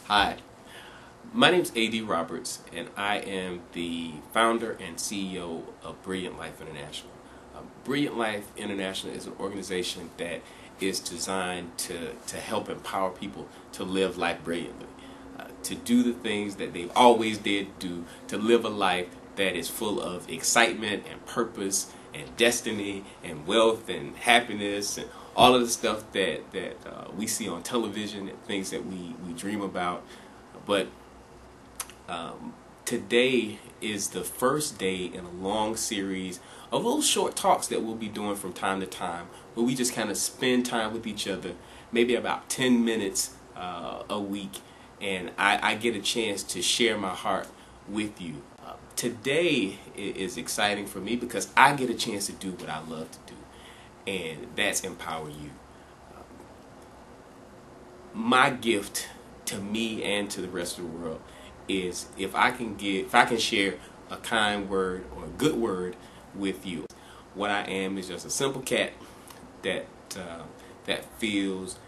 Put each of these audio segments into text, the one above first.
Hi, my name is A.D. Roberts, and I am the founder and CEO of Brilliant Life International. Brilliant Life International is an organization that is designed to help empower people to live life brilliantly, to do the things that they've always did do, to live a life that is full of excitement and purpose and destiny and wealth and happiness and all of the stuff that we see on television and things that we dream about. But today is the first day in a long series of little short talks that we'll be doing from time to time, where we just kind of spend time with each other, maybe about 10 minutes a week, and I get a chance to share my heart with you. Today is exciting for me because I get a chance to do what I love to do, and that's empower you. My gift to me and to the rest of the world is if I can share a kind word or a good word with you. What I am is just a simple cat that feels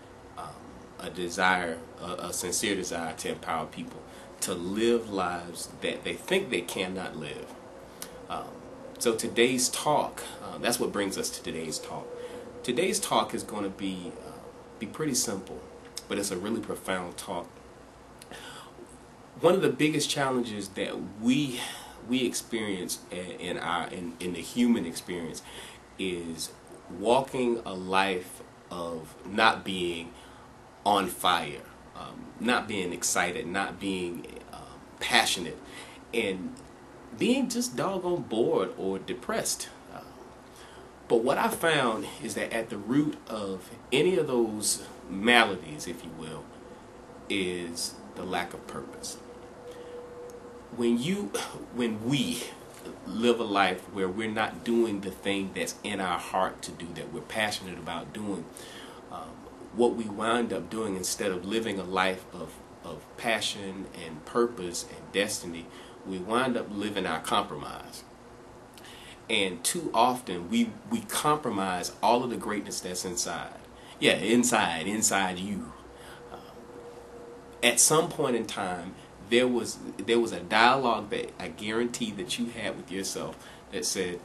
a desire, a sincere desire to empower people to live lives that they think they cannot live. So today's talk, that's what brings us to today's talk. Today's talk is going to be pretty simple, but it's a really profound talk. One of the biggest challenges that we experience in the human experience is walking a life of not being on fire, not being excited, not being passionate, and being just doggone bored or depressed. But what I found is that at the root of any of those maladies, if you will, is the lack of purpose. When we live a life where we're not doing the thing that's in our heart to do, that we're passionate about doing, what we wind up doing, instead of living a life of passion and purpose and destiny, we wind up living our compromise. And too often we compromise all of the greatness that's inside. Yeah, inside you. At some point in time, there was a dialogue that I guarantee that you had with yourself that said,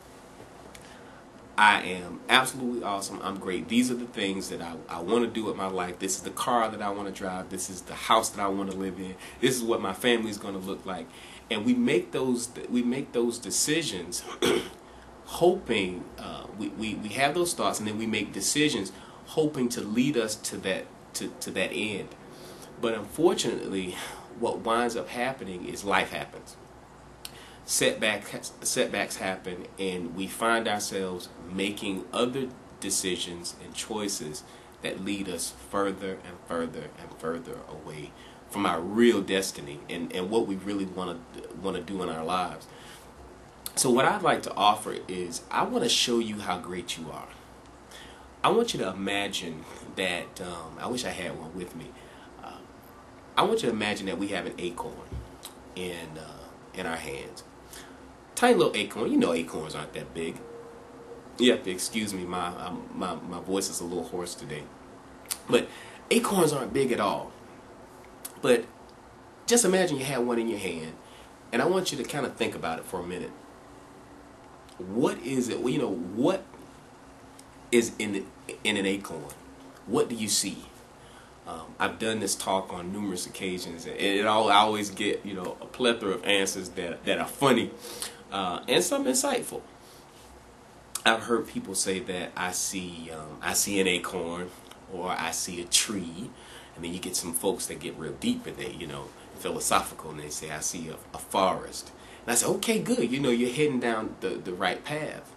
I am absolutely awesome, I'm great, these are the things that I want to do with my life, this is the car that I want to drive, this is the house that I want to live in, this is what my family is going to look like. And we make those decisions hoping, we have those thoughts, and then we make decisions hoping to lead us to that end. But unfortunately, what winds up happening is life happens. Setbacks happen, and we find ourselves making other decisions and choices that lead us further and further and further away from our real destiny and what we really want to do in our lives. So what I'd like to offer is, I want to show you how great you are. I want you to imagine that, I wish I had one with me. I want you to imagine that we have an acorn in our hands. Tiny little acorn. You know acorns aren't that big. You have to excuse me, my voice is a little hoarse today. But acorns aren't big at all. But just imagine you had one in your hand, and I want you to kind of think about it for a minute. What is it? Well, what is in an acorn? What do you see? I've done this talk on numerous occasions, and I always get a plethora of answers that are funny and some insightful. I've heard people say that I see an acorn, or I see a tree, and then you get some folks that get real deep and they philosophical, and they say I see a forest. And I say, okay, good, you're heading down the right path.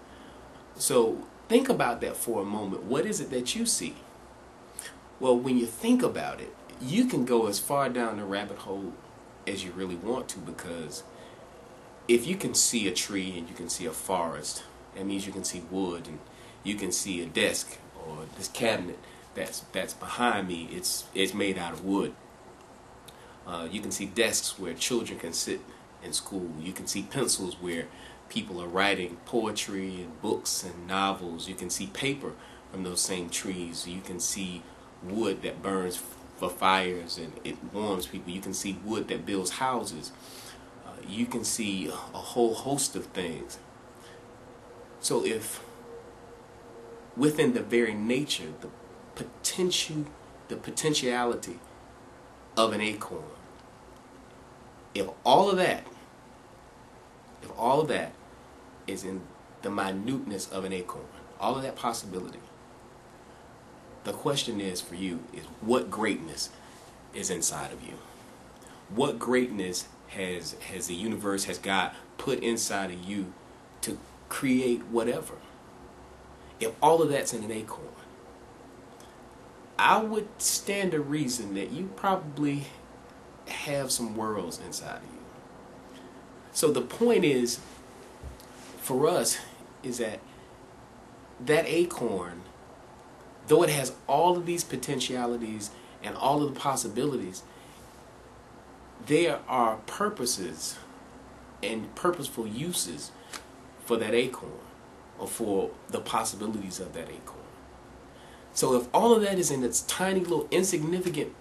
So think about that for a moment. What is it that you see? Well, when you think about it, you can go as far down the rabbit hole as you really want to, because if you can see a tree and you can see a forest, that means you can see wood, and you can see a desk or this cabinet that's behind me. It's made out of wood. You can see desks where children can sit in school. You can see pencils where people are writing poetry and books and novels. You can see paper from those same trees. You can see wood that burns for fires, and it warms people. You can see wood that builds houses. You can see a whole host of things. So if within the very nature, the potentiality of an acorn, if all of that is in the minuteness of an acorn, all of that possibility, the question is for you is, what greatness is inside of you? What greatness has the universe, has God put inside of you to create whatever? If all of that's in an acorn, I would stand to reason that you probably have some worlds inside of you. So the point is, for us, is that acorn, though it has all of these potentialities and all of the possibilities, there are purposes and purposeful uses for that acorn, or for the possibilities of that acorn. So if all of that is in its tiny little insignificant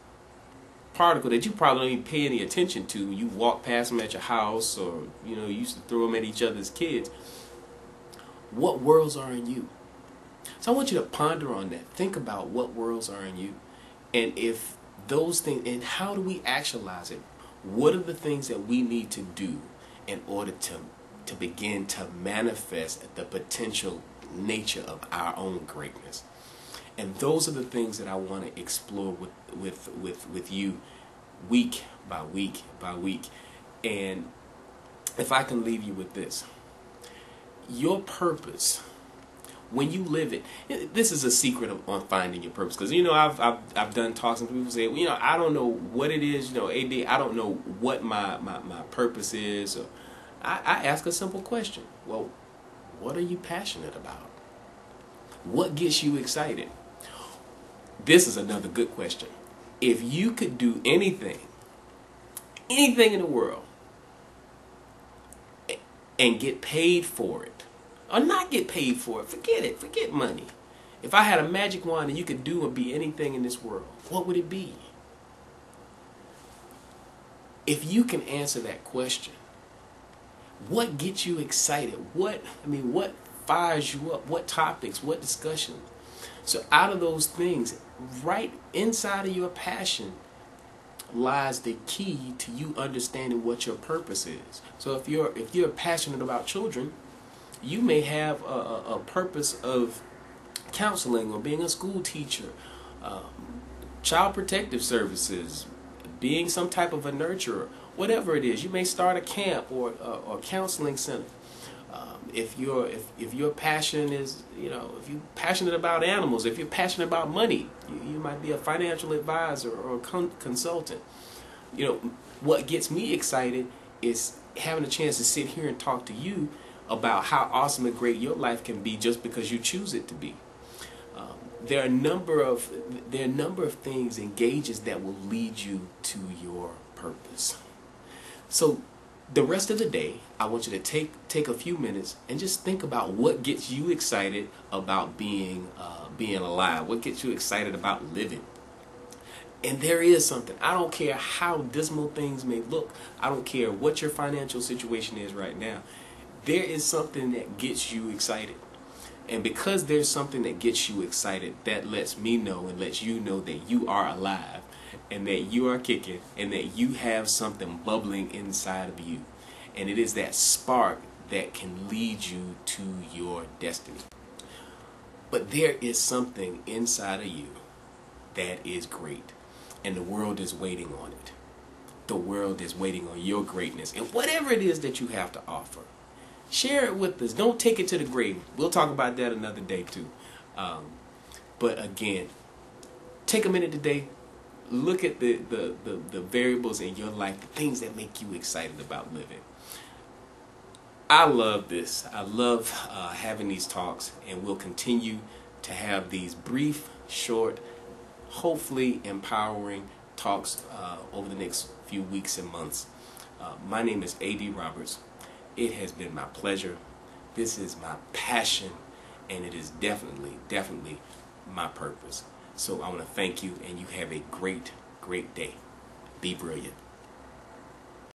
particle that you probably don't even pay any attention to, you walk past them at your house, or you used to throw them at each other's kids, what worlds are in you? So I want you to ponder on that. Think about what worlds are in you, and if those things, and how do we actualize it? What are the things that we need to do in order to begin to manifest the potential nature of our own greatness? And those are the things that I want to explore with you week by week by week. And if I can leave you with this, your purpose, when you live it, this is a secret on finding your purpose. Because I've done talks and people say, well, I don't know what it is. AD, I don't know what my purpose is. Or I ask a simple question. Well, what are you passionate about? What gets you excited? This is another good question. If you could do anything in the world, and get paid for it, or not get paid for it, forget money. If I had a magic wand and you could do or be anything in this world, what would it be? If you can answer that question, what gets you excited? What fires you up? What topics? What discussions? So out of those things, right inside of your passion lies the key to you understanding what your purpose is. So if you're passionate about children, you may have a purpose of counseling, or being a school teacher, child protective services, being some type of a nurturer, whatever it is. You may start a camp or counseling center. If your passion is, if you're passionate about animals, if you're passionate about money, you might be a financial advisor or a consultant. What gets me excited is having a chance to sit here and talk to you about how awesome and great your life can be just because you choose it to be. There are a number of things and gauges that will lead you to your purpose. So the rest of the day, I want you to take a few minutes and just think about what gets you excited about being alive. What gets you excited about living? And there is something. I don't care how dismal things may look. I don't care what your financial situation is right now. There is something that gets you excited. And because there's something that gets you excited, that lets me know and lets you know that you are alive, and that you are kicking, and that you have something bubbling inside of you. And it is that spark that can lead you to your destiny. But there is something inside of you that is great, and the world is waiting on it. The world is waiting on your greatness, and whatever it is that you have to offer, share it with us. Don't take it to the grave. We'll talk about that another day too. But again, take a minute today. Look at the variables in your life, the things that make you excited about living. I love this. I love having these talks, and we'll continue to have these brief, short, hopefully empowering talks over the next few weeks and months. My name is A.D. Roberts. It has been my pleasure. This is my passion, and it is definitely my purpose. So I want to thank you, and you have a great great day. Be brilliant.